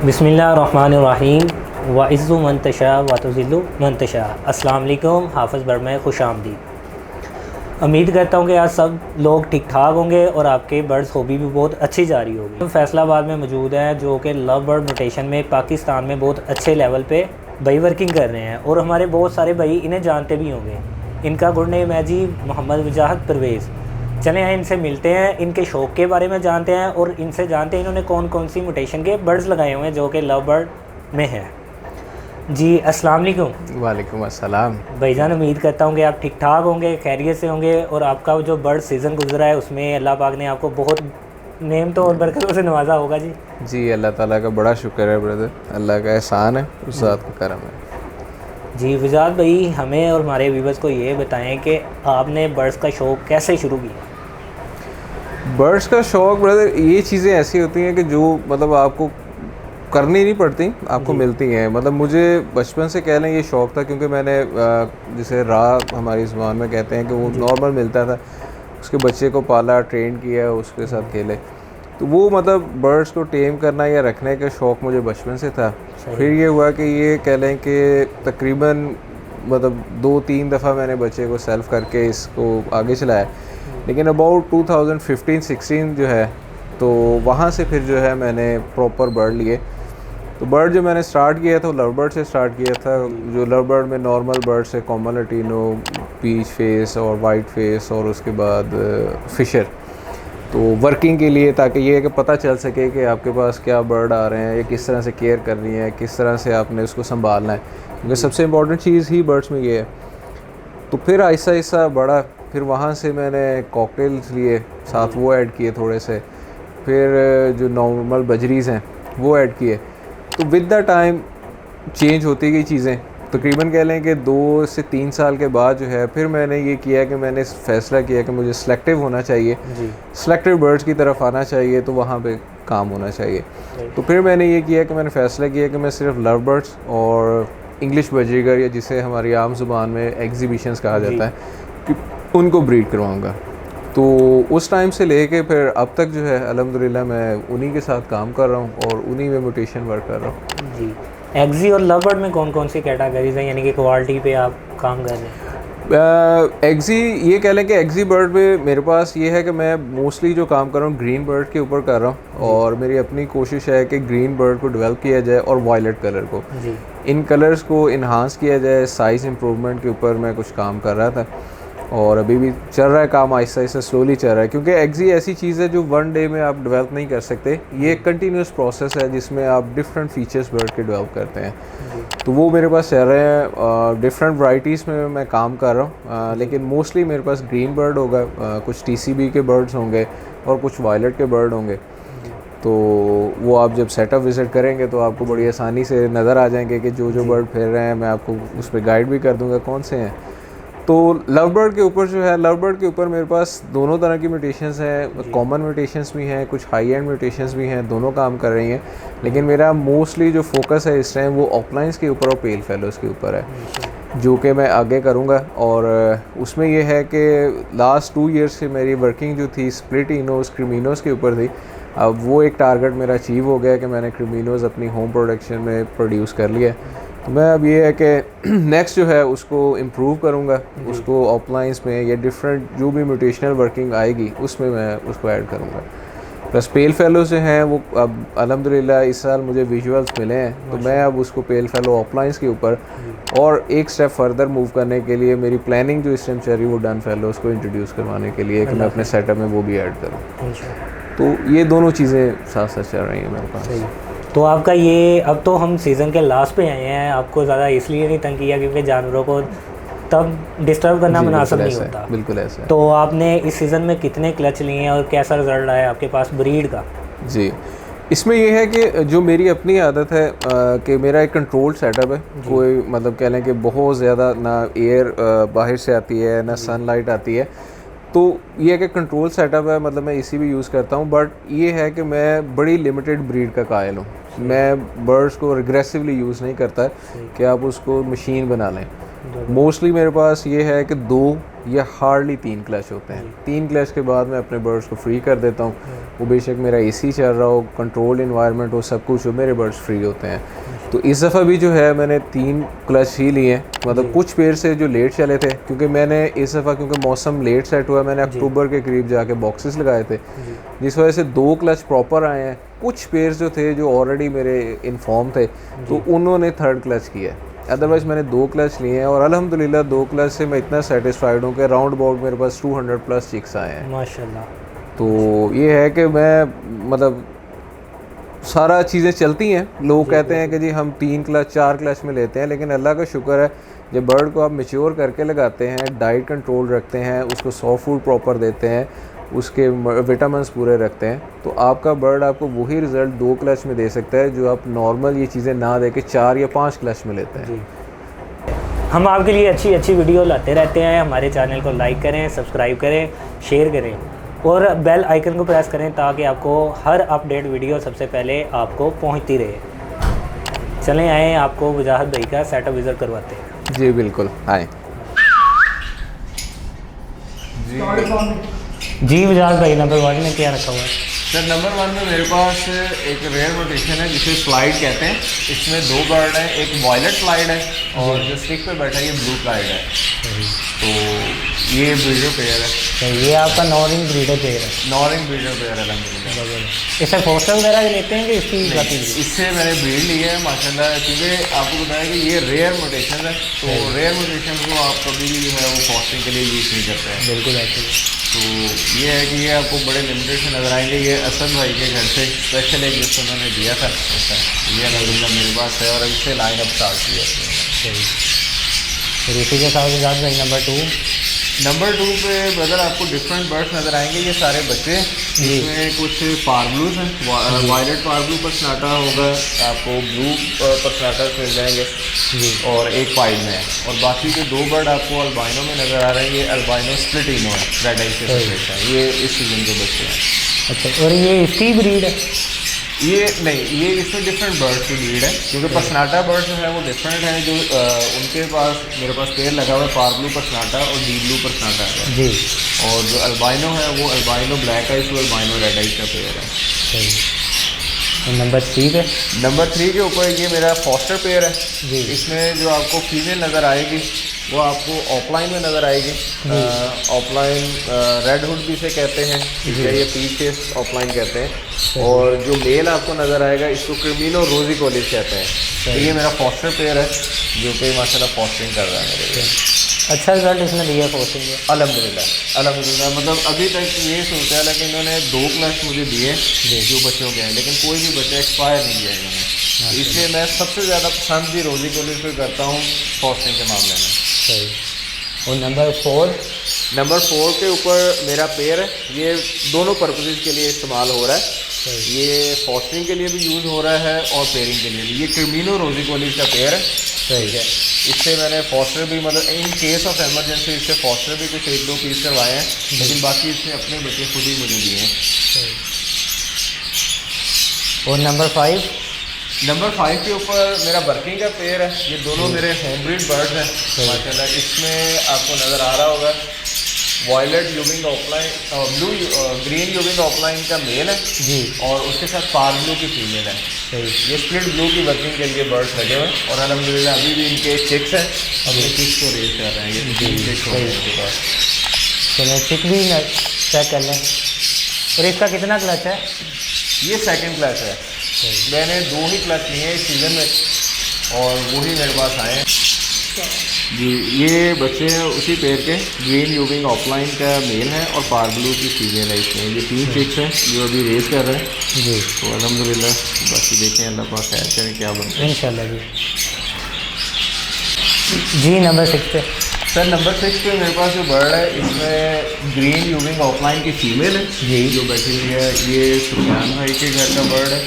बिस्मिल्लाहिर्रहमानिर्रहीम वइज़्ज़ु मन तशा व तुज़िल्लु मन तशा। अस्सलाम वालेकुम, हाफ़िज़ बर्ड खुश आमदीद। उम्मीद करता हूँ कि आज सब लोग ठीक ठाक होंगे और आपके बर्ड्स हॉबी भी बहुत अच्छी जा रही होगी। हम फैसलाबाद में मौजूद हैं जो कि लव बर्ड म्यूटेशन में पाकिस्तान में बहुत अच्छे लेवल पे भाई वर्किंग कर रहे हैं और हमारे बहुत सारे भाई इन्हें जानते भी होंगे। इनका गुड नेम है जी मोहम्मद वजाहत परवेज़। चले हैं इनसे मिलते हैं, इनके शौक़ के बारे में जानते हैं और इनसे जानते हैं इन्होंने कौन कौन सी म्यूटेशन के बर्ड्स लगाए हुए हैं जो कि लव बर्ड में है। जी अस्सलाम वालेकुम। वालेकुम अस्सलाम। भाईजान, उम्मीद करता हूँ कि आप ठीक ठाक होंगे, खैरियत से होंगे और आपका जो बर्ड सीज़न गुजरा है उसमें अल्लाह पाक ने आपको बहुत नेमतों और बरकतों से नवाजा होगा। जी अल्लाह ताला का बड़ा शुक्र है ब्रदर, अल्लाह का एहसान है, उस ज़ात का करम है। जी वजाहत भाई, हमें और हमारे व्यूअर्स को ये बताएं कि आपने बर्ड्स का शौक़ कैसे शुरू किया? बर्ड्स का शौक़ ब्रदर, ये चीज़ें ऐसी होती हैं कि जो मतलब आपको करनी नहीं पड़ती, आपको मिलती हैं। मतलब मुझे बचपन से कह लें ये शौक़ था, क्योंकि मैंने जिसे राह हमारी ज़बान में कहते हैं कि वो नॉर्मल मिलता था, उसके बच्चे को पाला, ट्रेन किया, उसके साथ खेले। तो वो मतलब बर्ड्स को टेम करना या रखने का शौक़ मुझे बचपन से था। फिर ये हुआ कि ये कह लें कि तकरीबन मतलब 2-3 दफ़ा मैंने बच्चे को सेल्फ़ करके इसको आगे चलाया, लेकिन अबाउट 2015-16 जो है तो वहाँ से फिर जो है मैंने प्रॉपर बर्ड लिए। तो बर्ड जो मैंने स्टार्ट किया था लव बर्ड से स्टार्ट किया था। जो लव बर्ड में नॉर्मल बर्ड से कॉमन लटीनो, पीच फेस और वाइट फेस और उसके बाद फिशर, तो वर्किंग के लिए, ताकि ये कि पता चल सके कि आपके पास क्या बर्ड आ रहे हैं, ये किस तरह से केयर करनी है, किस तरह से आपने उसको संभालना है, क्योंकि सबसे इम्पॉर्टेंट चीज़ ही बर्ड्स में ये है। तो फिर आहिस्ता आहिस्ता बढ़ा, फिर वहाँ से मैंने कॉकटेल्स लिए, साथ वो ऐड किए थोड़े से, फिर जो नॉर्मल बजरीज़ हैं वो ऐड किए। तो विद द टाइम चेंज होती गई चीज़ें। तकरीबन कह लें कि 2 से 3 साल के बाद जो है फिर मैंने ये किया कि मैंने फ़ैसला किया कि मुझे सिलेक्टिव होना चाहिए, सिलेक्टिव बर्ड्स की तरफ आना चाहिए, तो वहाँ पे काम होना चाहिए। तो फिर मैंने ये किया कि मैंने फ़ैसला किया कि मैं सिर्फ लव बर्ड्स और इंग्लिश बजरीगर, या जिसे हमारी आम ज़ुबान में एग्जीबिशंस कहा जाता है, कि उनको ब्रीड करवाऊँगा। तो उस टाइम से लेके फिर अब तक जो है अल्हम्दुलिल्लाह मैं उन्हीं के साथ काम कर रहा हूँ और उन्हीं में म्यूटेशन वर्क कर रहा हूँ। जी, एग्जी और लव बर्ड में कौन कौन सी कैटेगरीज हैं, यानी कि क्वालिटी पे आप काम कर रहे हैं? एग्जी, ये कह लें कि एग्जी बर्ड में मेरे पास ये है कि मैं मोस्टली जो काम कर रहा हूँ ग्रीन बर्ड के ऊपर कर रहा हूँ, और मेरी अपनी कोशिश है कि ग्रीन बर्ड को डेवलप किया जाए और वायलेट कलर को, इन कलर्स को इन्हांस किया जाए। साइज़ इम्प्रूवमेंट के ऊपर मैं कुछ काम कर रहा था और अभी भी चल रहा है काम, आहिस्ता आहिस्ता स्लोली चल रहा है, क्योंकि एग्जी ऐसी चीज़ है जो वन डे में आप डेवलप नहीं कर सकते। ये एक कंटिन्यूस प्रोसेस है जिसमें आप डिफरेंट फीचर्स बर्ड के डेवलप करते हैं। तो वो मेरे पास चल रहे हैं, डिफरेंट वैराइटीज़ में मैं काम कर रहा हूँ, लेकिन मोस्टली मेरे पास ग्रीन बर्ड होगा, कुछ टीसीबी के बर्ड्स होंगे और कुछ वायलेट के बर्ड होंगे। तो वो आप जब सेटअप विज़िट करेंगे तो आपको बड़ी आसानी से नज़र आ जाएंगे कि जो जो बर्ड फिर रहे हैं, मैं आपको उस पर गाइड भी कर दूँगा कौन से हैं। तो लव बर्ड के ऊपर जो है, लव बर्ड के ऊपर मेरे पास दोनों तरह की म्यूटेशंस हैं, कॉमन म्यूटेशंस भी हैं, कुछ हाई एंड म्यूटेशंस भी हैं, दोनों काम कर रही हैं। लेकिन मेरा मोस्टली जो फोकस है इस टाइम वो ऑफलाइंस के ऊपर और पेल फेलोज़ के ऊपर है, जो कि मैं आगे करूँगा। और उसमें ये है कि लास्ट 2 ईयर्स से मेरी वर्किंग जो थी स्प्लिट इनोज़ क्रीमिनोज़ के ऊपर थी। अब वो एक टारगेट मेरा अचीव हो गया कि मैंने क्रीमिनोज़ अपनी होम प्रोडक्शन में प्रोड्यूस कर लिया। तो मैं अब ये है कि नेक्स्ट जो है उसको इम्प्रूव करूँगा, उसको ऑफलाइंस में या डिफरेंट जो भी म्यूटेशनल वर्किंग आएगी उसमें मैं उसको ऐड करूँगा। प्लस पेल फेलो से हैं वो, अब अल्हम्दुलिल्लाह इस साल मुझे विजुअल्स मिले हैं, तो मैं अब उसको पेल फेलो ऑफलाइंस के ऊपर और एक स्टेप फर्दर मूव करने के लिए मेरी प्लानिंग जो इस टाइम चल रही है वो डन फेलो उसको इंट्रोड्यूस करवाने के लिए कि मैं अपने सेटअप में वो भी ऐड करूँ। तो ये दोनों चीज़ें साथ साथ चल रही हैं मेरे पास। तो आपका ये, अब तो हम सीज़न के लास्ट पे आए हैं, आपको ज़्यादा इसलिए नहीं तंग किया क्योंकि जानवरों को तब डिस्टर्ब करना मुनासिब नहीं होता। बिल्कुल ऐसा। तो आपने इस सीज़न में कितने क्लच लिए हैं और कैसा रिज़ल्ट आया आपके पास ब्रीड का? जी, इसमें यह है कि जो मेरी अपनी आदत है कि मेरा एक कंट्रोल्ड सेटअप है। कोई मतलब कह लें कि बहुत ज़्यादा ना एयर बाहर से आती है ना सनलाइट आती है, तो ये है कि कंट्रोल सेटअप है, मतलब मैं इसी भी यूज़ करता हूँ। बट ये है कि मैं बड़ी लिमिटेड ब्रीड का कायल हूँ, मैं बर्ड्स को रिग्रेसिवली यूज़ नहीं करता कि आप उसको मशीन बना लें। मोस्टली मेरे पास ये है कि 2 या हार्डली 3 क्लच होते हैं। 3 क्लच के बाद मैं अपने बर्ड्स को फ्री कर देता हूँ। वो बेशक मेरा एसी चल रहा हो, कंट्रोल इन्वायरमेंट हो, सब कुछ हो, मेरे बर्ड्स फ्री होते हैं। तो इस दफ़ा भी जो है मैंने 3 क्लच ही लिए हैं। मतलब कुछ पेड़ से जो लेट चले थे, क्योंकि मैंने इस दफ़ा क्योंकि मौसम लेट सेट हुआ, मैंने अक्टूबर के करीब जाके बॉक्सेस लगाए थे, जिस वजह से 2 क्लच प्रॉपर आए हैं। कुछ पेड़ जो थे जो ऑलरेडी मेरे इन्फॉर्म थे, तो उन्होंने 3rd क्लच किया है। अदरवाइज़ मैंने 2 क्लच लिए हैं और अल्हम्दुलिल्लाह 2 क्लच से मैं इतना सेटिस्फाइड हूँ कि राउंड अबाउट मेरे पास 200+ चिक्स आए हैं माशाल्लाह। तो ये है कि मैं मतलब सारा चीज़ें चलती हैं। लोग कहते हैं कि जी हम 3 क्लच 4 क्लच में लेते हैं, लेकिन अल्लाह का शुक्र है जब बर्ड को आप मैच्योर करके लगाते हैं, डाइट कंट्रोल रखते हैं, उसको सॉफ्ट फूड प्रॉपर देते हैं, उसके विटामिन्स पूरे रखते हैं, तो आपका बर्ड आपको वही रिज़ल्ट 2 क्लच में दे सकता है जो आप नॉर्मल ये चीज़ें ना दे के 4 या 5 क्लच में लेते हैं। हम आपके लिए अच्छी अच्छी वीडियो लाते रहते हैं। हमारे चैनल को लाइक करें, सब्सक्राइब करें, शेयर करें और बेल आइकन को प्रेस करें ताकि आपको हर अपडेट वीडियो सबसे पहले आपको पहुंचती रहे। चलें आए आपको वजाहत भाई का सेटअप विज़िट करवाते हैं। जी बिल्कुल, आए जी वजाहत भाई, नंबर 1 में क्या रखा हुआ है? सर नंबर 1 में मेरे पास एक रेयर रोटेशन है जिसे फ्लाइट कहते हैं। इसमें 2 बर्ड हैं, एक वॉयलेट फ्लाइट है और जो स्टिक पे बैठा है ये ब्लू फ्लाइट है। तो ये ब्रीडर पेयर है। तो ये आपका नॉरिंग ब्रीडर पेयर है? नॉरिंग ब्रीडर पेयर है अलहम्दुलिल्लाह। इससे फोस्टर वगैरह भी लेते हैं कि इसकी जाती है? इससे मैंने ब्रीड ली है माशाल्लाह, क्योंकि आपको बताया कि ये रेयर मोटेशन है। तो रेयर मोटेशन को आप कभी भी जो है वो फॉस्टिंग के लिए यूज़ नहीं करते हैं। बिल्कुल ऐसे। तो ये है कि ये आपको बड़े लिमिटेड से नज़र आएंगे। ये असद भाई के घर से स्पेशल एक गिफ्ट उन्होंने दिया था, ये अलहमदुलिल्लाह मेरे पास है और इससे लाइन अप स्टार्ट किया है। फिर इसी के साथ साथ भाई नंबर 2 पे ब्रदर आपको डिफरेंट बर्ड्स नज़र आएंगे। ये सारे बच्चे, इसमें कुछ पारब्लूज हैं, वायलेट पारब्लू पर्सनाटा होगा, आपको ब्लू पर्सनाटा मिल जाएंगे और एक पाइड में है। और बाकी जो 2 बर्ड आपको अल्बाइनो में नज़र आ रहे हैं, ये अल्बाइनो स्प्लिटिनो है, रेड आई से सेपरेट है। ये इस सीजन के बच्चे हैं। अच्छा, और ये इसकी ब्रीड है? ये नहीं, ये इसमें डिफरेंट बर्ड्स की ब्रीड है, क्योंकि पर्सनाटा बर्ड जो है वो डिफरेंट है। जो उनके पास मेरे पास पेयर लगा हुआ है पारब्लू पर्सनाटा और डी ब्लू पर्सनाटा है जी। और जो अल्बाइनो है वो अल्बाइनो ब्लैक आइस और अल्बाइनो रेड आइस का पेयर है। तो नंबर 3 पे? नंबर 3 के ऊपर ये मेरा फॉस्टर पेयर है जी। इसमें जो आपको फीमेल नज़र आएगी वो आपको ऑफलाइन में नज़र आएगी। ऑफलाइन रेड हुड भी से कहते हैं, ये पीच फेस ऑफलाइन कहते हैं। और जो मेल आपको नज़र आएगा इसको क्रिमिनो रोजी कॉलेज कहते हैं। तो ये मेरा फॉस्टर पेयर है जो कि माशाल्लाह फॉस्टरिंग कर रहा है मेरे। अच्छा रिजल्ट इसने दिया फॉस्टरिंग में? अल्हम्दुलिल्लाह मतलब अभी तक ये सोचा है कि इन्होंने 2 क्लच मुझे दिए जो बच्चों के हैं, लेकिन कोई भी बच्चा एक्सपायर नहीं किया इन्होंने। इसलिए मैं सबसे ज़्यादा पसंद भी रोजी कॉलेज पर करता हूँ फॉस्टरिंग के मामले में। सही। और नंबर 4 के ऊपर मेरा पेयर है। ये दोनों पर्पसेस के लिए इस्तेमाल हो रहा है। ये फॉस्टरिंग के लिए भी यूज़ हो रहा है और पेयरिंग के लिए भी। ये क्रिमिनो रोजी कॉलेज का पेयर है। ठीक है। इससे मैंने फॉस्टर भी मतलब इन केस ऑफ एमरजेंसी इससे फॉस्टर भी कुछ 1-2 पीस करवाए हैं, लेकिन बाकी इसने अपने बच्चे खुद ही मुझे दिए हैं। और नंबर 5 के ऊपर मेरा वर्किंग का पेयर है। ये दोनों मेरे होम ब्रीड बर्ड्स हैं माशाल्लाह। इसमें आपको नज़र आ रहा होगा वॉयलेट यूविंग ऑफलाइन और ब्लू ग्रीन यूविंग ऑफलाइन का मेल है जी, और उसके साथ पार ब्लू की फीमेल है। ये स्प्लिट ब्लू की वर्किंग के लिए बर्ड्स लगे हुए हैं और अल्हम्दुलिल्लाह अभी भी इनके चिक्स हैं, अपने चिक्स को रेज कर रहे हैं। ये 3 चिक्स हो रहे हैं इनके पास। चलो चिक भी चेक कर लें। और इसका कितना क्लच है? ये 2nd क्लच है। मैंने 2 ही क्लच लिए हैं इस सीज़न में और वही मेरे पास आए हैं जी। ये बच्चे हैं उसी पेयर के, ग्रीन यूविंग ऑफलाइन का मेल है और पार ब्लू की फीमेल है। इसमें ये 3 चिक्स हैं जो अभी रेस कर रहे हैं जी। तो अल्हम्दुलिल्लाह बाकी देखें अल्लाह पाक खैर करें क्या बनता है इंशाल्लाह जी। नंबर 6 पे? सर नंबर 6 पे मेरे पास जो बर्ड है इसमें ग्रीन यूविंग ऑफलाइन की फीमेल है जी जो बैठी हुई है। ये सुफियान भाई के घर का बर्ड है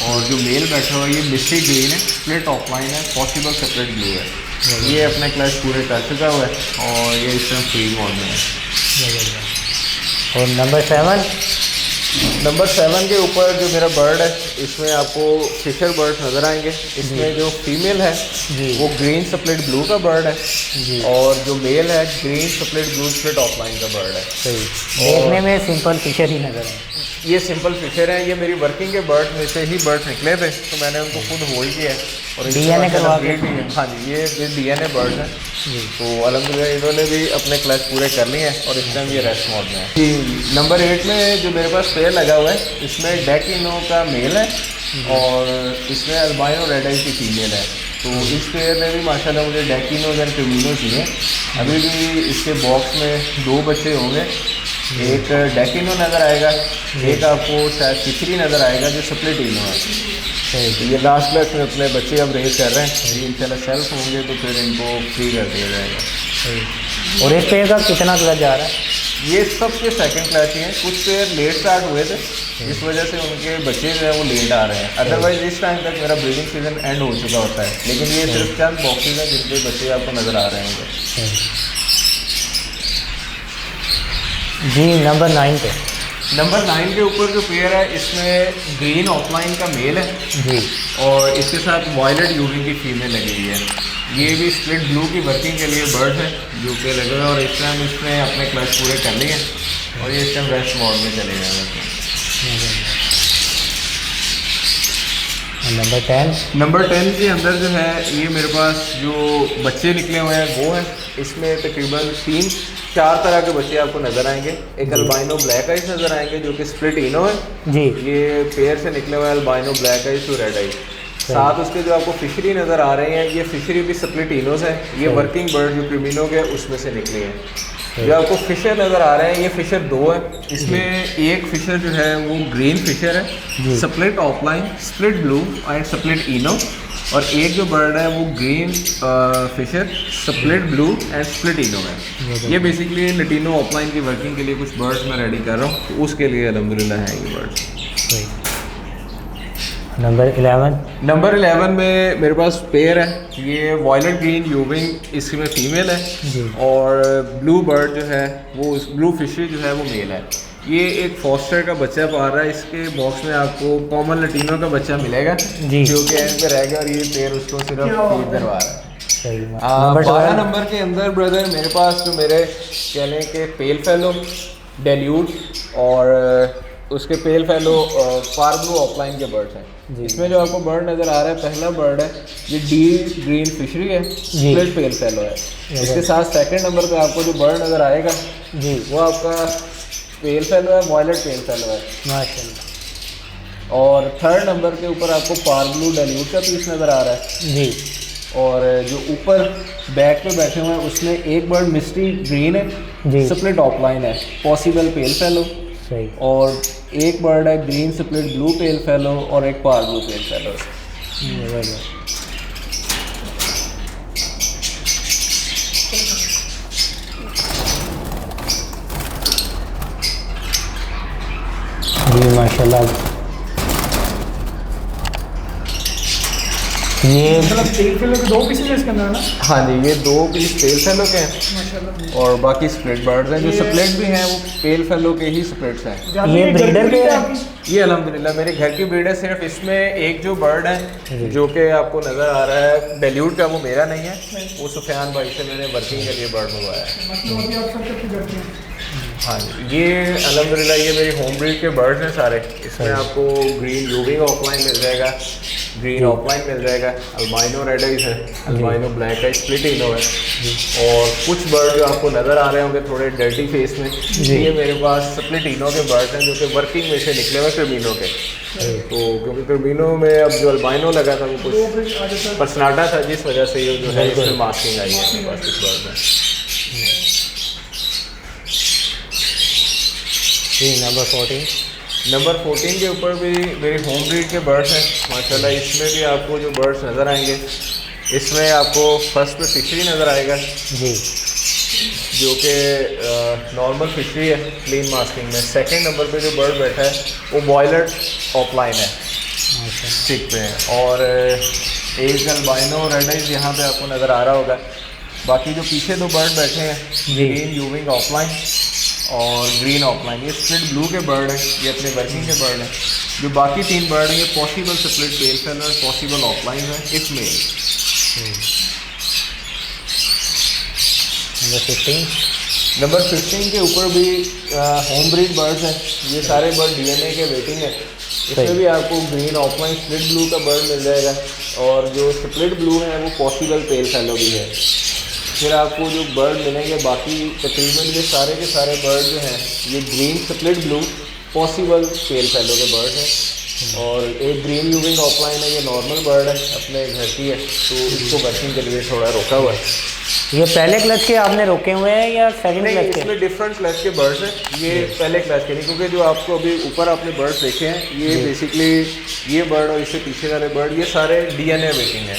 और जो मेल बैठा हुआ है ये मिस्टी ग्रीन है, स्प्लिट ऑफलाइन है, पॉसिबल सेपरेट ब्लू है। ये अपने क्लच पूरे कर चुका हुआ है और ये इस टाइम फ्री मोड में है। और नंबर नंबर 7 के ऊपर जो मेरा बर्ड है, इसमें आपको फिशर बर्ड नज़र आएंगे। इसमें जो फीमेल है वो ग्रीन स्प्लिट ब्लू का बर्ड है और जो मेल है green split blue split offline का बर्ड है। सही, देखने में सिंपल फिशर ही नज़र है। ये सिंपल फिशर है। ये मेरी वर्किंग के बर्ड में से ही बर्ड निकले थे, तो मैंने उनको खुद होल्ड किया है और DNA करवा के। हाँ जी, ये DNA बर्ड है। तो अल्हम्दुलिल्लाह इन्होंने भी अपने क्लच पूरे कर लिए हैं और इस टाइम ये रेस्ट मोड में है। नंबर 8 में जो मेरे पास पेयर लगा हुआ है, इसमें डेकिनो का मेल है और इसमें अल्बाइनो रेड आई की फीमेल है। तो इस पेयर में भी माशाल्लाह मुझे डेकिनोज एंड क्रिमिनो चाहिए। अभी भी इसके बॉक्स में 2 बच्चे होंगे, एक डेकिनो नज़र आएगा, एक आपको शायद फिशरी नज़र आएगा जो स्प्लिटिनो है। तो ये लास्ट बैच में अपने बच्चे अब रेस कर रहे हैं। ये इंशाल्लाह सेल्फ होंगे तो फिर इनको फ्री कर दिया जाएगा। और इस पेयर का कितना क्लच जा रहा है? ये सबके सेकंड क्लच ही हैं। कुछ पेयर लेट स्टार्ट हुए थे, इस वजह से उनके बच्चे जो है वो लेट आ रहे हैं। अदरवाइज इस टाइम तक मेरा ब्रीडिंग सीजन एंड हो चुका होता है, लेकिन ये सिर्फ चंद बॉक्सेज हैं जिनके बच्चे आपको नज़र आ रहे होंगे। जी नंबर 9 पे। नंबर 9 के ऊपर जो पेयर है, इसमें ग्रीन ऑफलाइन का मेल है जी और इसके साथ वायलेट यूविंग की फीमेल लगी हुई है। ये भी स्प्लिट ब्लू की वर्किंग के लिए बर्ड है जो कि लगे हुए और इस टाइम इसने अपने क्लच पूरे कर लिए हैं और ये इस टाइम रेस्ट मोड में चले गए हैं। नंबर 10। नंबर 10 के अंदर जो है ये मेरे पास जो बच्चे निकले हुए हैं वो हैं। इसमें तकरीबन 3-4 तरह के बच्चे आपको नज़र आएंगे। एक अल्बाइनो ब्लैक आइज नज़र आएंगे जो कि स्प्लिट इनो है जी। ये पेयर से निकले हुए हैं albino black eyes to red eyes. साथ उसके जो आपको फिशरी नज़र आ रहे हैं, ये फिशरी भी स्प्लिट इनोस है। ये वर्किंग बर्ड जो क्रिमिनो के उसमें से निकले हैं। जो आपको फिशर नज़र आ रहे हैं, ये फिशर 2 है। इसमें एक फिशर जो है वो ग्रीन फिशर है, split opaline, split blue and split ino, और एक जो बर्ड है वो green fisher, split blue and split ino है। ये बेसिकली लटीनो ऑफलाइन की वर्किंग के लिए कुछ बर्ड्स मैं रेडी कर रहा हूँ, तो उसके लिए अल्हम्दुलिल्लाह है ये बर्ड्स। नंबर 11। नंबर 11 में मेरे पास पेयर है। ये वॉयलेट ग्रीन यूविंग इसमें फीमेल है और ब्लू बर्ड जो है वो ब्लू फिशरी जो है वो मेल है। ये एक फॉस्टर का बच्चा पाल रहा है। इसके बॉक्स में आपको कॉमन लटीनो का बच्चा मिलेगा जो कि एंड पे रहेगा और ये पेयर उसको सिर्फ फीड करवा रहा है। 12 नंबर के अंदर ब्रदर मेरे पास जो मेरे कह लें कि पेल फेलो, डेल्यूट और उसके पेल फेलो पार ब्लू ऑफलाइन के बर्ड्स हैं। इसमें जो आपको बर्ड नज़र आ रहा है, पहला बर्ड है ये डी ग्रीन फिशरी है, स्प्लिट पेल फेलो है। इसके साथ सेकंड नंबर पे आपको जो बर्ड नज़र आएगा जी वो आपका पेल फेलो है, वॉयलेट पेल फेलो है माशाल्लाह। और थर्ड नंबर के ऊपर आपको पार ब्लू डेल्यूट का पीस नज़र आ रहा है जी। और जो ऊपर बैक पे बैठे हुए हैं उसमें एक बर्ड मिस्ट्री ग्रीन है, स्प्लिट ऑफलाइन है, पॉसिबल पेल फेलो, और एक बर्ड है ग्रीन स्प्लिट ब्लू पेल फेलो और एक पार ब्लू पेल फेलो। जी माशाल्लाह। ये मतलब पेल फेलो के 2 पीसेस इसके अंदर ना? हाँ जी, ये 2 पीस पेल फेलो के हैं और बाकी स्प्लिट बर्ड्स हैं। जो स्प्लिट भी हैं वो पेल फेलो के ही स्प्लिट्स हैं। ये ब्रीडर के हैं? ये अल्हम्दुलिल्लाह मेरे घर की ब्रीड है। सिर्फ इसमें एक जो बर्ड है जो कि आपको नज़र आ रहा है डेल्यूट का, वो मेरा नहीं है, वो सुफियान भाई से मैंने वर्किंग के लिए बर्ड मंगवाया है। हाँ जी, ये अल्हम्दुलिल्लाह ये मेरी होम ब्रीड के बर्ड्स हैं सारे। इसमें आपको ग्रीन यूविंग ऑफलाइन मिल जाएगा, ग्रीन ऑफलाइन मिल जाएगा, अल्बाइनो रेड आइज है, albino black eyes, split ino है, और कुछ बर्ड जो आपको नज़र आ रहे होंगे थोड़े डर्टी फेस में, ये मेरे पास स्प्लिट इनो के बर्ड्स हैं जो कि वर्किंग में से निकले हुए क्रिमिनो के। तो क्योंकि क्रिमिनो में अब जो अल्बाइनो लगा था वो कुछ पर्सनाटा था, जिस वजह से ये जो है इसमें मास्किंग आई है मेरे पास कुछ बर्ड में। नंबर 14। नंबर 14 के ऊपर भी मेरी होम ब्रीड के बर्ड्स हैं माशाल्लाह। इसमें भी आपको जो बर्ड्स नज़र आएंगे, इसमें आपको फर्स्ट पे फिशरी नज़र आएगा जी जो कि नॉर्मल फिशरी है क्लीन मास्किंग में। सेकंड नंबर पे जो बर्ड बैठा है वो वॉयलेट ऑफलाइन है, स्टिक पे है, और एक अल्बाइनो रेड आइज यहाँ पे आपको नज़र आ रहा होगा। बाकी जो पीछे 2 बर्ड बैठे हैं ग्रीन यूविंग ऑफलाइन और ग्रीन ऑफलाइन। ये स्प्लिट ब्लू के बर्ड हैं, ये अपने वर्किंग के बर्ड हैं। जो बाकी 3 बर्ड हैं ये पॉसिबल स्प्लिट पेल फेदर, पॉसिबल ऑफलाइन है, इस मेल। नंबर 15 के ऊपर भी होम ब्रीड बर्ड्स हैं। ये सारे बर्ड डीएनए के वेटिंग है। इसमें भी आपको ग्रीन ऑफलाइन स्प्लिट ब्लू का बर्ड मिल जाएगा, और जो स्प्लिट ब्लू है वो पॉसिबल पेल फेलो भी है। फिर आपको जो बर्ड मिलेंगे बाकी तकरीबन ये सारे के सारे बर्ड जो हैं ये ग्रीन स्प्लिट ब्लू पॉसिबल पेल फेलो के बर्ड हैं। और एक ग्रीन यूविंग ऑफलाइन है, ये नॉर्मल बर्ड है, अपने घर की है, तो इसको वर्किंग के लिए थोड़ा रोका हुआ है। ये पहले क्लच के आपने रोके हुए हैं या सेकंड नहीं, क्लच के? इसमें डिफरेंट क्लच के बर्ड्स हैं। ये पहले क्लच के नहीं, क्योंकि जो आपको अभी ऊपर आपने बर्ड्स देखे हैं ये बेसिकली ये बर्ड और इससे पीछे वाले बर्ड ये सारे डीएनए वेटिंग है।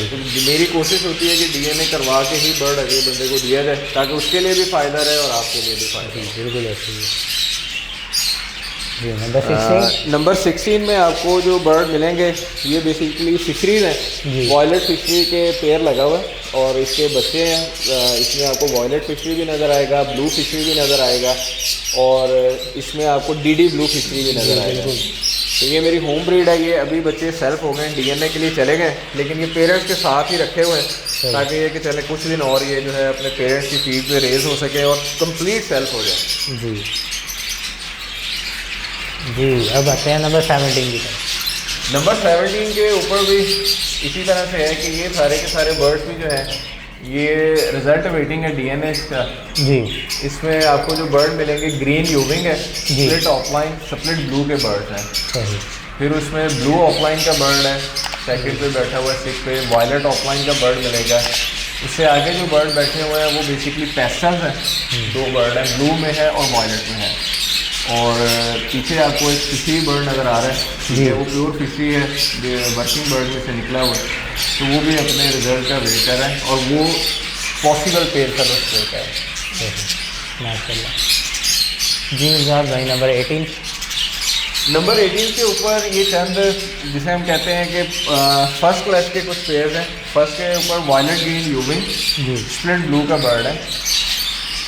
तो मेरी कोशिश होती है कि डीएनए करवा के ही बर्ड अगले बंदे को दिया जाए, ताकि उसके लिए भी फ़ायदा रहे और आपके लिए भी फ़ायदा रहे। बिल्कुल ऐसे ही। नंबर 16 में आपको जो बर्ड मिलेंगे ये बेसिकली फिशरीज हैं। वॉयलेट फिशरी के पेयर लगा हुआ है और इसके बच्चे हैं। इसमें आपको वॉयलेट फिशरी भी नज़र आएगा, ब्लू फिशरी भी नज़र आएगा, और इसमें आपको डीडी ब्लू फिशरी भी नज़र आएगा। तो ये मेरी होम ब्रीड है। ये अभी बच्चे सेल्फ हो गए, डीएनए के लिए चले गए, लेकिन ये पेरेंट्स के साथ ही रखे हुए हैं, ताकि ये कि चले कुछ दिन और ये जो है अपने पेरेंट्स की फीड पे रेज हो सके और कंप्लीट सेल्फ हो जाए। जी, अब आते हैं नंबर 17 की तरफ। नंबर 17 के ऊपर भी इसी तरह से है कि ये सारे के सारे बर्ड्स भी जो हैं ये रिजल्ट वेटिंग है डीएनए का। जी, इसमें आपको जो बर्ड मिलेंगे ग्रीन यूविंग है, स्प्लिट ऑफलाइन स्प्लिट ब्लू के बर्ड्स हैं। सही। फिर उसमें ब्लू ऑफलाइन का बर्ड है, सेकंड पे बैठा हुआ है 6 पे। वायलेट ऑफलाइन का बर्ड मिलेगा। उससे आगे जो बर्ड बैठे हुए हैं वो बेसिकली पेस्टल्स हैं। 2 बर्ड हैं, ब्लू में है और वायलेट में है। और पीछे आपको एक फिशरी बर्ड नज़र आ रहा है, ये वो प्योर फिशरी है, वर्किंग बर्ड में से निकला हुआ है, तो वो भी अपने रिजल्ट का वेट कर रहा है, और वो पॉसिबल पेल फेलो का है। माशाल्लाह। जी इजाज़ भाई, नंबर 18। नंबर 18 के ऊपर ये चंद जिसे हम कहते हैं कि फर्स्ट क्लास के कुछ पेयर्स हैं। फर्स्ट के ऊपर वायलेट ग्रीन यूविंग स्प्लिट ब्लू का बर्ड है,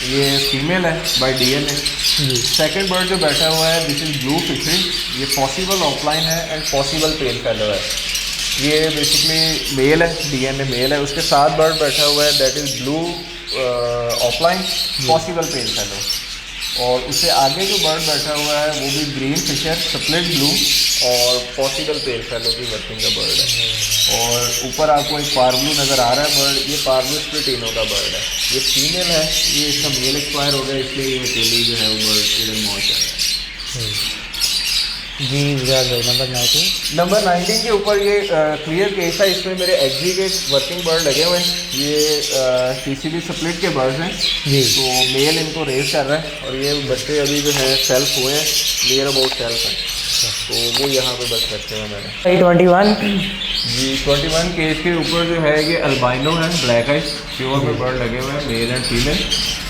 ये फीमेल है बाय डीएनए। सेकंड बर्ड जो बैठा हुआ है दिस इज ब्लू फिशरी, ये पॉसिबल ऑफलाइन है एंड पॉसिबल पेल फेलो है। ये बेसिकली मेल है, डीएनए मेल है। उसके साथ बर्ड बैठा हुआ है that is blue offline possible pail fellow. और उससे आगे जो बर्ड बैठा हुआ है वो भी ग्रीन फिशर स्प्लिट ब्लू और पॉसिबल पेल फेलो की वर्किंग का बर्ड है। और ऊपर आपको एक पारब्लू नज़र आ रहा है बर्ड, ये पारब्लू स्प्लिटिनो का बर्ड है, ये फीमेल है। ये इसका मेल एक्सपायर हो गया, इसलिए ये अकेली जो है वो बर्ड इधर मौत है। जी नंबर 19। नंबर 19 के ऊपर ये क्लियर केस है। इसमें मेरे एक्जी के वर्किंग बर्ड लगे हुए हैं। ये टीसीबी स्प्लिट के बर्ड्स हैं जी। तो मेल इनको रेस कर रहा है, और ये बच्चे अभी जो है सेल्फ हुए हैं, नियर अबाउट सेल्फ हैं, तो वो यहाँ पे बस रखे हुए मैंने। 21 जी 21 केस के ऊपर जो है ये अल्बाइनो है, ब्लैक आइज प्योर में बर्ड लगे हुए हैं, मेल एंड फीमेल।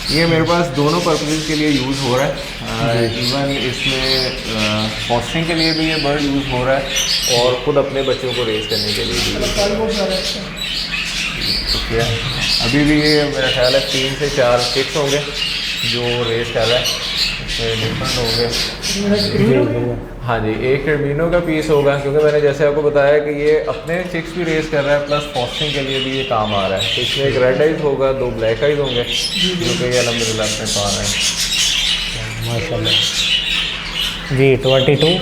ये मेरे पास दोनों पर्पज़ के लिए यूज़ हो रहा है। इवन इसमें फॉस्टरिंग के लिए भी ये बर्ड यूज़ हो रहा है, और ख़ुद अपने बच्चों को रेस करने के लिए भी। ठीक है, अभी भी ये मेरा ख्याल है 3 से 4 चिक्स होंगे जो रेस कर रहा है, इसमें डिफरेंट होंगे। हाँ जी, एक एल्बिनो का पीस होगा, क्योंकि मैंने जैसे आपको बताया कि ये अपने चिक्स भी रेस कर रहा है, प्लस फॉस्टिंग के लिए भी ये काम आ रहा है। तो इसमें एक रेड आइज होगा, 2 ब्लैक आइज होंगे, जो कि अल्हम्दुलिल्लाह अपने पा रहे हैं माशाल्लाह। जी 22।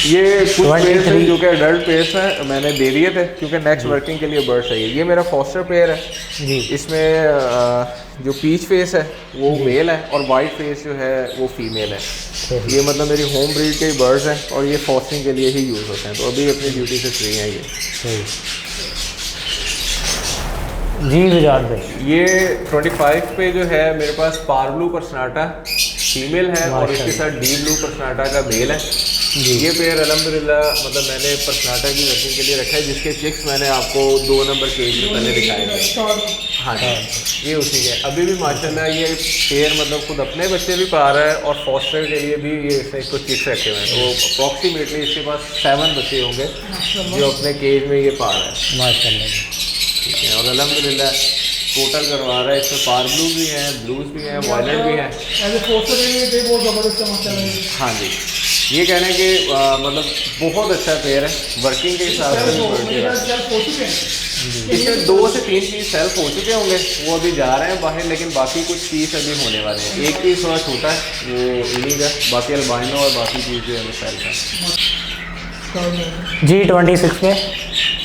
ये कुछ पेयर्स हैं जो कि एडल्ट पेयर्स हैं, मैंने दे दिए थे क्योंकि नेक्स्ट वर्किंग के लिए बर्ड चाहिए। ये मेरा फॉस्टर पेयर है जी। इसमें जो पीच फेस है वो मेल है और वाइट फेस जो है वो फीमेल है। ये मतलब मेरी होम ब्रीड के बर्ड्स हैं और ये फॉस्टिंग के लिए ही यूज़ होते हैं, तो अभी अपनी ड्यूटी से फ्री हैं ये। जी विजात भाई, ये 25 पे जो है मेरे पास पारब्लू पर्सनाटा फीमेल है और इसके साथ डी ब्लू पर्सनाटा का मेल है। ये पेयर अल्हम्दुलिल्लाह मतलब मैंने पर्सनाटा की वर्किंग के लिए रखा है, जिसके चिक्स मैंने आपको 2 नंबर केज में पहले दिखाए थे। हाँ जी, ये उसी के अभी भी माशाल्लाह ये पेयर मतलब खुद अपने बच्चे भी पा रहा है और फॉस्टर के लिए भी ये इसने कुछ चिक्स रखे हुए हैं, तो अप्रॉक्सीमेटली इसके पास 7 बच्चे होंगे जो अपने केज में ये पा रहा है माशाल्लाह। ठीक है। और अल्हम्दुलिल्लाह टोटल करवा रहा है। इसमें पार ब्लू भी हैं, ब्लूज भी हैं, वायलेट भी हैं। एज ए पोस्टर ये बहुत ज़बरदस्त है माशाल्लाह। हाँ जी, ये कहने कि मतलब बहुत अच्छा पेयर है वर्किंग के हिसाब से। इसमें 2 से 3 पीस सेल्फ हो चुके होंगे, वो अभी जा रहे हैं बाहर, लेकिन बाकी कुछ पीस अभी होने वाले हैं। एक पीस थोड़ा छोटा है वो इन्हीं का, बाकी अल्बाइनो और बाकी चीज़ जो है वो सेल्फ है। जी 26 में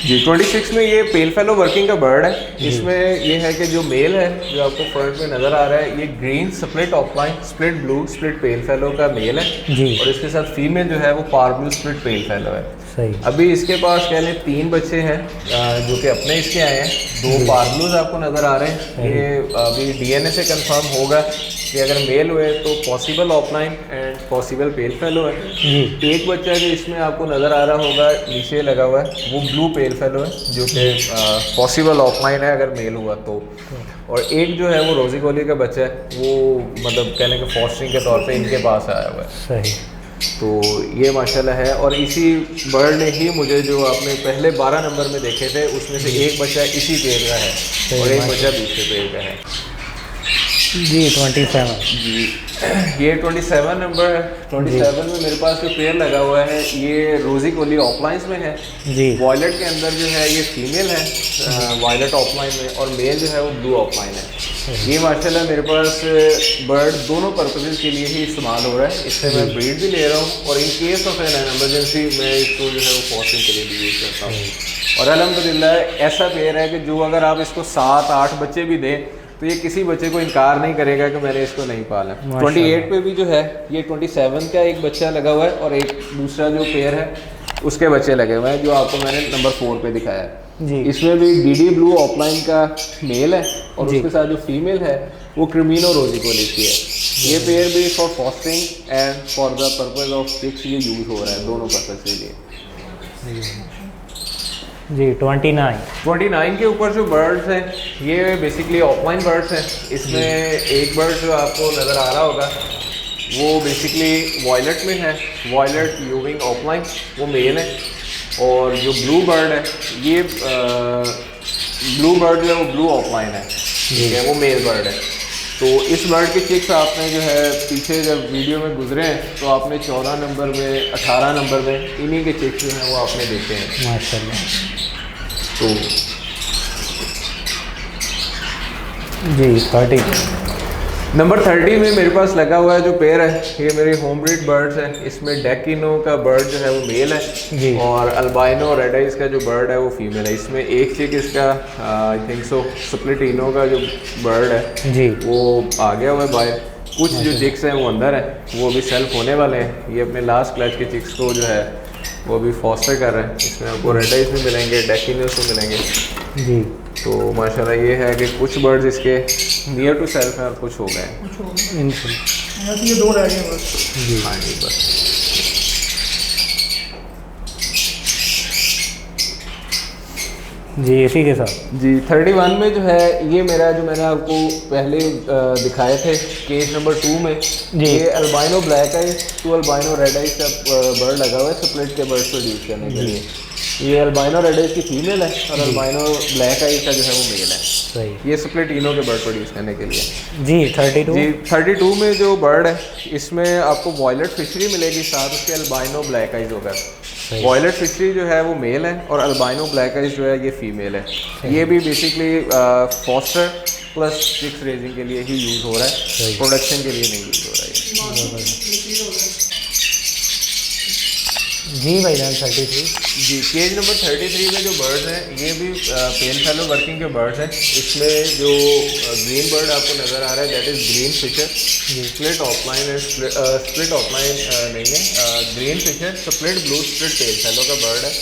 जी 26 में ये पेल फेलो वर्किंग का बर्ड है। इसमें ये है कि जो मेल है जो आपको फ्रंट में नज़र आ रहा है, ये green split opaline split blue split पेल फेलो का मेल है जी। और इसके साथ फीमेल जो है वो पार ब्लू स्प्लिट पेल फेलो है। सही। अभी इसके पास कह लें 3 बच्चे हैं जो कि अपने इसके आए हैं। 2 पार ब्लूज आपको नज़र आ रहे हैं। ये अभी डीएनए से कंफर्म होगा कि अगर मेल हुए तो possible offline and possible pail fellow है। एक बच्चा जो इसमें आपको नज़र आ रहा होगा नीचे लगा हुआ है वो ब्लू पेल फेलो है जो कि पॉसिबल ऑफलाइन है अगर मेल हुआ तो। और एक जो है वो रोजी गोली का बच्चा है, वो मतलब कहने के फॉस्टरिंग के तौर पे इनके पास आया हुआ है। सही। तो ये माशाल्लाह है। और इसी बर्ड ने ही मुझे जो आपने पहले 12 नंबर में देखे थे उसमें से एक बच्चा इसी पेड़ का है और एक बच्चा दूसरे पेड़ का है। जी 27 जी ये 27 नंबर है। 27 में मेरे पास जो पेयर लगा हुआ है ये रोजी कोली ऑफलाइंस में है जी। वॉयलेट के अंदर जो है ये फीमेल है वॉयलेट ऑफलाइन में, और मेल जो है वो ब्लू ऑफलाइन है। ये माशाल्लाह मेरे पास बर्ड दोनों पर्पजेज़ के लिए ही इस्तेमाल हो रहा है। इससे मैं ब्रीड भी ले रहा हूँ और in case of N emergency मैं इसको जो है वो फॉस्टिंग के लिए भी यूज़ करता हूँ। और अल्हम्दुलिल्लाह ऐसा पेयर है कि जो अगर आप इसको 7-8 बच्चे भी दें तो ये किसी बच्चे को इनकार नहीं करेगा कि मैंने इसको नहीं पाला। 28 पे भी जो है ये 27 का एक बच्चा लगा हुआ है और एक दूसरा जो पेयर है उसके बच्चे लगे हुए हैं जो आपको मैंने नंबर 4 पे दिखाया है जी। इसमें भी डीडी ब्लू ऑफलाइन का मेल है और उसके साथ जो फीमेल है वो क्रिमिनो रोजी कोली की है। ये पेयर भी for fostering and for the purpose of chicks ये यूज़ हो रहा है दोनों पर्पज के लिए। जी 29 के ऊपर जो बर्ड्स हैं ये बेसिकली ऑफलाइन बर्ड्स हैं। इसमें एक बर्ड जो आपको नज़र आ रहा होगा वो बेसिकली वॉयलेट में है, वॉयलेट यूविंग ऑफलाइन वो मेल है। और जो ब्लू बर्ड है ये ब्लू बर्ड जो है वो ब्लू ऑफलाइन है, ठीक है, वो मेल बर्ड है। तो इस बर्ड के चिक्स आपने जो है पीछे जब वीडियो में गुजरे हैं तो आपने 14 नंबर में 18 नंबर में इन्हीं के चिक्स जो हैं वो आपने देखे हैं माशाल्लाह। तो जी 30 नंबर 30 में मेरे पास लगा हुआ है जो पेयर है ये मेरे होम ब्रीड बर्ड्स है। इसमें डेकिनो का बर्ड जो है वो मेल है जी। और अल्बाइनो रेड आइज का जो बर्ड है वो फीमेल है। इसमें एक चिक इसका आई थिंक सो स्प्लिटिनो का जो बर्ड है जी वो आ गया हुआ है बाहर। कुछ जो चिक्स हैं वो अंदर है, वो अभी सेल्फ होने वाले हैं। ये अपने लास्ट क्लच के चिक्स को जो है वो अभी फॉस्टर कर रहे हैं। इसमें आपको रेड आइज में मिलेंगे, डेकिनोस में मिलेंगे जी। तो माशाल्लाह ये है कि कुछ बर्ड्स इसके नियर टू सेल्फ हैं और कुछ हो गए हैं। इंशाल्लाह। ये 2 रह गए बस। जी हाँ जी बस। जी इसी के साथ जी 31 में जो है ये मेरा जो मैंने आपको पहले दिखाए थे केस नंबर 2 में जी। ये albino black eyes to albino red eyes का बर्ड लगा हुआ है स्प्लिट के बर्ड प्रोड्यूस करने के लिए। ये अल्बाइनो रेड आइज की फीमेल है और अल्बाइनो ब्लैक आइज का जो है वो मेल है। सही। ये स्प्लिट इनो के बर्ड प्रोड्यूस करने के लिए। जी 32 जी 32 में जो बर्ड है इसमें आपको वॉयलेट फिशरी मिलेगी, साथ उसके अल्बाइनो ब्लैक आइज होगा। वॉयलेट फिशरी जो है वो मेल है और अल्बाइनो ब्लैक आइज जो है ये फीमेल है। ये भी basically foster plus chicks raising के लिए ही यूज़ हो रहा है, प्रोडक्शन के लिए नहीं यूज़ हो रहा है। जी भाई जान 33 जी केज नंबर 33 में जो बर्ड्स हैं ये भी पेन फेलो वर्किंग के बर्ड्स हैं। इसमें जो ग्रीन बर्ड आपको नज़र आ रहा है that is green fisher split opaline है, स्प्लिट ऑफलाइन नहीं है, green fisher split blue split tail fellow का बर्ड है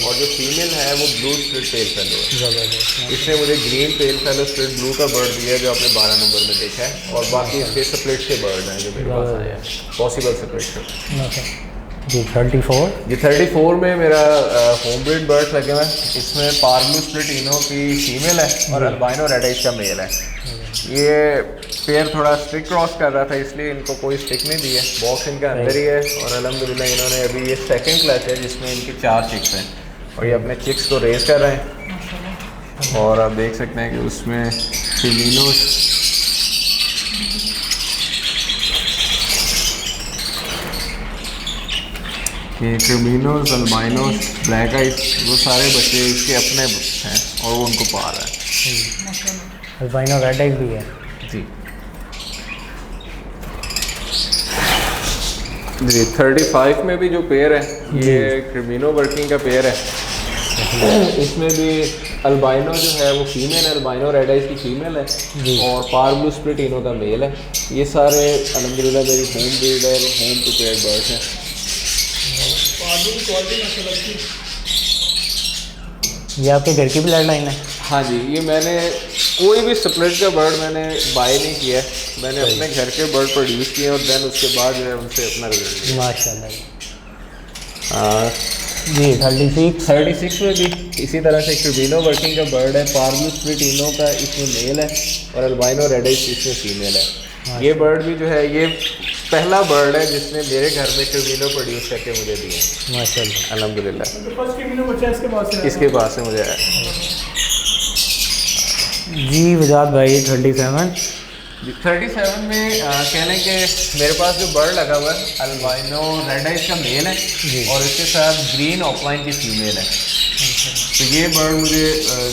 और जो फीमेल है वो ब्लू स्प्लिट टेल फेलो है। ज़बरदस्त। इसने मुझे green tail fellow split blue का बर्ड दिया है जो आपने 12 नंबर में देखा है और बाकी इसके स्प्लिट के बर्ड हैं जो मेरे पास आए हैं पॉसिबल स्प्लिट से। जी 34 ये 34 में मेरा होम ब्रीड बर्ड्स लगे हुए हैं। इसमें पार्लू स्प्लिट इनो की फीमेल है और अल्बाइनो रेड आइज का मेल है। ये पेयर थोड़ा स्टिक क्रॉस कर रहा था इसलिए इनको कोई स्टिक नहीं दी है, बॉक्स इनका अंदर ही है और अल्हम्दुलिल्लाह इन्होंने अभी ये सेकंड क्लच है जिसमें इनकी 4 चिक्स हैं और ये अपने चिक्स को रेस कर रहे हैं और आप देख सकते हैं कि उसमें क्रिमिनोस, ये क्रिमिनोस, अल्बाइनोस, ब्लैक आइज, वो सारे बच्चे इसके अपने हैं और वो उनको पाल रहा है। अल्बाइनो रेड आइज भी है जी जी। 35 में भी जो पेयर है ये क्रिमिनो वर्किंग का पेयर है। इसमें भी अल्बाइनो जो है वो फीमेल है, अल्बाइनो रेड आइज की फीमेल है और पार ब्लू स्प्लिटिनो का मेल है। ये सारे अल्हम्दुलिल्लाह मेरी होम ब्रीड है, होम प्रिपेयर्ड बर्ड्स हैं। आलू की क्वालिटी माशाल्लाह अच्छी। ये आपके घर की ब्लड लाइन है? हाँ जी, ये मैंने कोई भी स्प्लिट का बर्ड मैंने बाय नहीं किया है, मैंने अपने घर के बर्ड प्रोड्यूस किए और देन उसके बाद जो है उनसे अपना रिजल्ट लिया। माशाल्लाह जी। जी 36 में भी इसी तरह से क्रिमिनो वर्किंग का बर्ड है, पार्ब्लू स्प्लिटिनो का इसमें मेल है और अल्बाइनो रेड आइज इसमें फीमेल है। ये बर्ड भी जो है ये पहला बर्ड है जिसने मेरे घर में क्रिमिनो प्रोड्यूस करके मुझे दिए। माशाल्लाह अल्हम्दुलिल्लाह। तो फर्स्ट क्रिमिनो बच्चा इसके पास है। इसके पास से मुझे आया। जी विजात भाई 37 37 में कह लें कि मेरे पास जो बर्ड लगा हुआ है अल्बाइनो रेड आइज का मेल है और इसके साथ ग्रीन ऑफलाइन की फीमेल है। तो ये बर्ड मुझे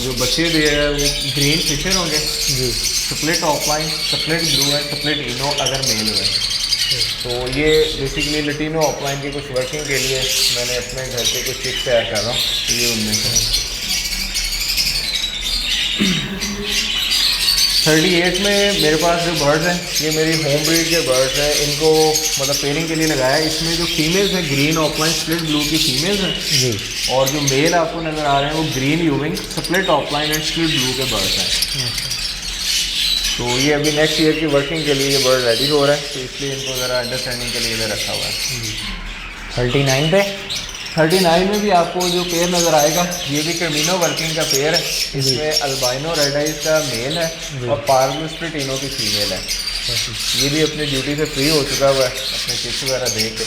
जो बच्चे दिए हैं वो ग्रीन फिशर होंगे जी, स्प्लिट ऑफलाइन, स्प्लिट ब्लू है, स्प्लिट इनो अगर मेल हुए। तो ये बेसिकली लटीनो ऑफलाइन की कुछ वर्किंग के लिए मैंने अपने घर के कुछ चिक्स तैयार कर रहा हूँ। तो ये उनमें से 38 में मेरे पास जो बर्ड्स हैं ये मेरी होम ब्रीड के बर्ड्स हैं, इनको मतलब पेयरिंग के लिए लगाया है। इसमें जो फीमेल्स हैं ग्रीन ऑफलाइन स्प्लिट ब्लू की फीमेल्स हैं जी, और जो मेल आपको नज़र आ रहे हैं वो green यूविंग split offline and split blue के बर्ड्स हैं। तो ये अभी नेक्स्ट ईयर की वर्किंग के लिए ये बर्ड रेडी हो रहा है, तो इसलिए इनको ज़रा अंडरस्टैंडिंग के लिए इधर रखा हुआ है। 39 पे 39 में भी आपको जो पेयर नज़र आएगा ये भी क्रिमिनो वर्किंग का पेयर है। इसमें अल्बाइनो रेड आइज का मेल है और पार्ब्लू स्प्लिटिनो की फीमेल है। ये भी अपनी ड्यूटी से फ्री हो चुका हुआ है अपने चिक्स वगैरह देख के।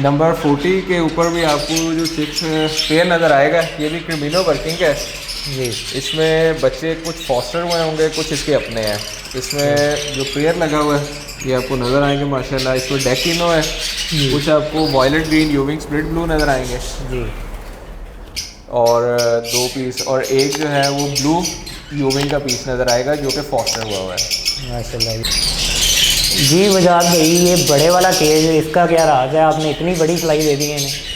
नंबर 40 के ऊपर भी आपको जो चिक्स पेयर नज़र आएगा ये भी क्रिमिनो वर्किंग का है जी। इसमें बच्चे कुछ फॉस्टर हुए होंगे, कुछ इसके अपने हैं। इसमें जो पेयर लगा हुआ है ये आपको नज़र आएंगे माशाल्लाह। इसमें डेकिनो है, कुछ आपको वॉयलेट ग्रीन यूविंग स्प्लिट ब्लू नज़र आएंगे जी, और 2 पीस और एक जो है वो ब्लू यूविंग का पीस नज़र आएगा जो कि फॉस्टर हुआ हुआ है माशाल्लाह। जी वजात भाई ये बड़े वाला केज इसका क्या राज है? आपने इतनी बड़ी फ्लाई दे दी है इन्हें।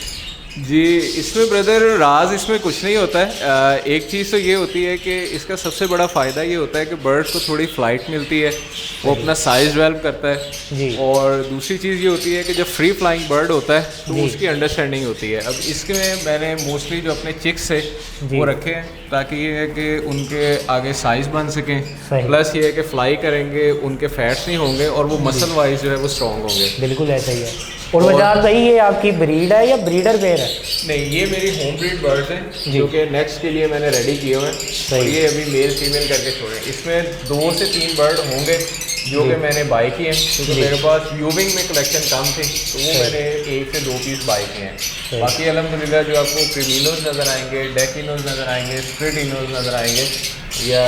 जी। इसमें ब्रदर राज इसमें कुछ नहीं होता है। एक चीज़ तो ये होती है कि इसका सबसे बड़ा फ़ायदा ये होता है कि बर्ड को थोड़ी फ्लाइट मिलती है, वो अपना साइज़ डेवलप करता है जी। और दूसरी चीज़ ये होती है कि जब फ्री फ्लाइंग बर्ड होता है तो उसकी अंडरस्टैंडिंग होती है। अब इसमें मैंने मोस्टली जो अपने चिक्स है वो रखे हैं ताकि ये है कि उनके आगे साइज़ बन सकें, प्लस ये है कि फ्लाई करेंगे उनके फैट्स नहीं होंगे और वो मसल वाइज जो है वो स्ट्रॉन्ग होंगे। बिल्कुल ऐसा ही है। और वजात भाई ये आपकी ब्रीड है या ब्रीडर पेयर है? नहीं, ये मेरी होम ब्रीड बर्ड्स हैं जो कि नेक्स्ट के लिए मैंने रेडी किए हुए हैं और ये अभी मेल फीमेल करके छोड़े। इसमें 2 से 3 बर्ड होंगे जो कि मैंने बाय किए हैं क्योंकि मेरे पास यूविंग में कलेक्शन कम थी तो वो मैंने 1 से 2 पीस बाय किए हैं। बाकी अल्हम्दुलिल्लाह जो आपको क्रिमिनोज नज़र आएंगे, डेकिनोज नज़र आएंगे, स्प्लिटिनोज नज़र आएंगे या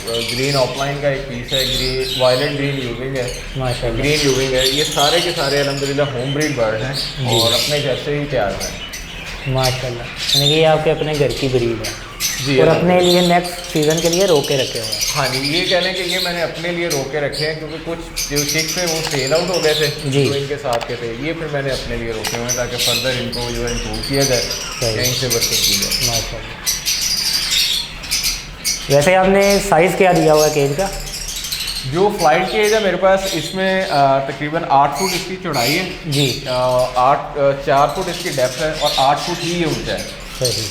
ग्रीन ऑफलाइन का एक पीस है, ग्रीन वायलेट ग्रीन यूविंग है, माशाल्लाह ग्रीन यूविंग है, ये सारे के सारे अल्हम्दुलिल्लाह होम ब्रीड बर्ड हैं और अपने घर से ही तैयार हैं माशाल्लाह। यानी कि ये आपके अपने घर की ब्रीड है जी। और अपने लिए नेक्स्ट सीज़न के लिए रोके रखे हुए हैं। हाँ जी, ये कह लें कि ये मैंने अपने लिए रोके रखे हैं क्योंकि कुछ जो चिक्स हैं वो सेल आउट हो गए थे जो इनके साथ के थे, ये फिर मैंने अपने लिए रोके हुए हैं ताकि फर्दर इनको जो है इम्प्रूव किया जाए या इनसे वर्किंग की जाए। माशाल्लाह। वैसे आपने साइज़ क्या दिया हुआ है केज का? जो फ्लाइट केज है मेरे पास इसमें तकरीबन 8 फुट इसकी चौड़ाई है जी, 4 फुट इसकी डेप्थ है और 8 फुट ही ये ऊंचा है। सही।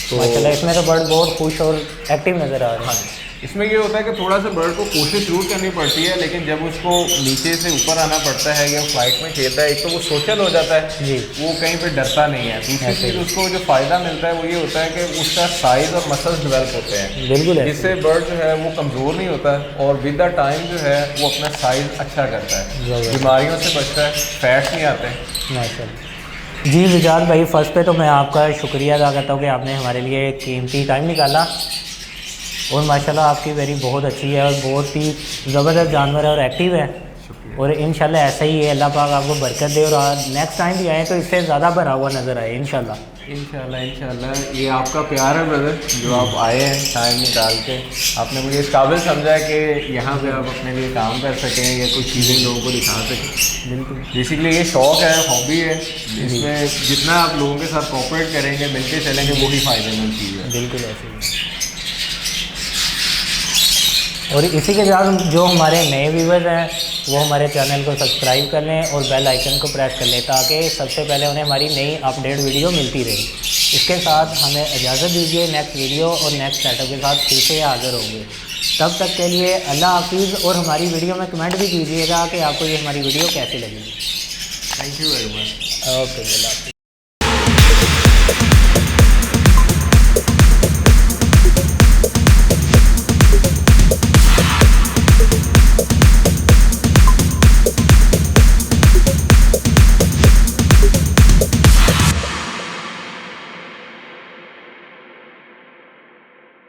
तो माशाल्लाह इसमें तो बर्ड बहुत खुश और एक्टिव नज़र आ रहे हैं। इसमें ये होता है कि थोड़ा सा बर्ड को कोशिश जरूर करनी पड़ती है लेकिन जब उसको नीचे से ऊपर आना पड़ता है या फ्लाइट में खेलता है एक तो वो सोशल हो जाता है जी, वो कहीं पे डरता नहीं है। दूसरी चीज़ उसको जो फ़ायदा मिलता है वो ये होता है कि उसका साइज़ और मसल्स डेवलप होते हैं बिल्कुल है। जिससे बर्ड जो है वो कमज़ोर नहीं होता और विद द टाइम जो है वो अपना साइज़ अच्छा करता है, बीमारियों से बचता है, फैट्स नहीं आते। माशाल्लाह। जी विजात भाई फर्स्ट पे तो मैं आपका शुक्रिया अदा करता हूँ कि आपने हमारे लिए कीमती टाइम निकाला और माशाल्लाह आपकी वेरी बहुत अच्छी है और बहुत ही ज़बरदस्त जानवर है और एक्टिव है। और इंशाल्लाह ऐसा ही है, अल्लाह पाक आपको बरकत दे और नेक्स्ट टाइम भी आए तो इससे ज़्यादा भरा हुआ नज़र आए इंशाल्लाह। इंशाल्लाह ये आपका प्यार है ब्रदर, जो आप आए हैं टाइम निकाल के, आपने मुझे इस काबिल समझा कि यहाँ पे आप अपने लिए काम कर सकें या कुछ चीज़ें लोगों को दिखा सकें। बिल्कुल बेसिकली ये शौक़ है, हॉबी है, इसमें जितना आप लोगों के साथ कोऑपरेट करेंगे, मिलके चलेंगे, वही फ़ायदेमंद चीज़ है। बिल्कुल ऐसे ही। और इसी के साथ जो हमारे नए व्यूवर्स हैं वो हमारे चैनल को सब्सक्राइब कर लें और बेल आइकन को प्रेस कर लें ताकि सबसे पहले उन्हें हमारी नई अपडेट वीडियो मिलती रहे। इसके साथ हमें इजाज़त दीजिए, नेक्स्ट वीडियो और नेक्स्ट सेटअप के साथ फिर से हाज़िर होंगे। तब तक के लिए अल्लाह हाफिज़। और हमारी वीडियो में कमेंट भी कीजिएगा कि आपको ये हमारी वीडियो कैसी लगी। Thank you very much. Okay, अल्लाह हाफिज़।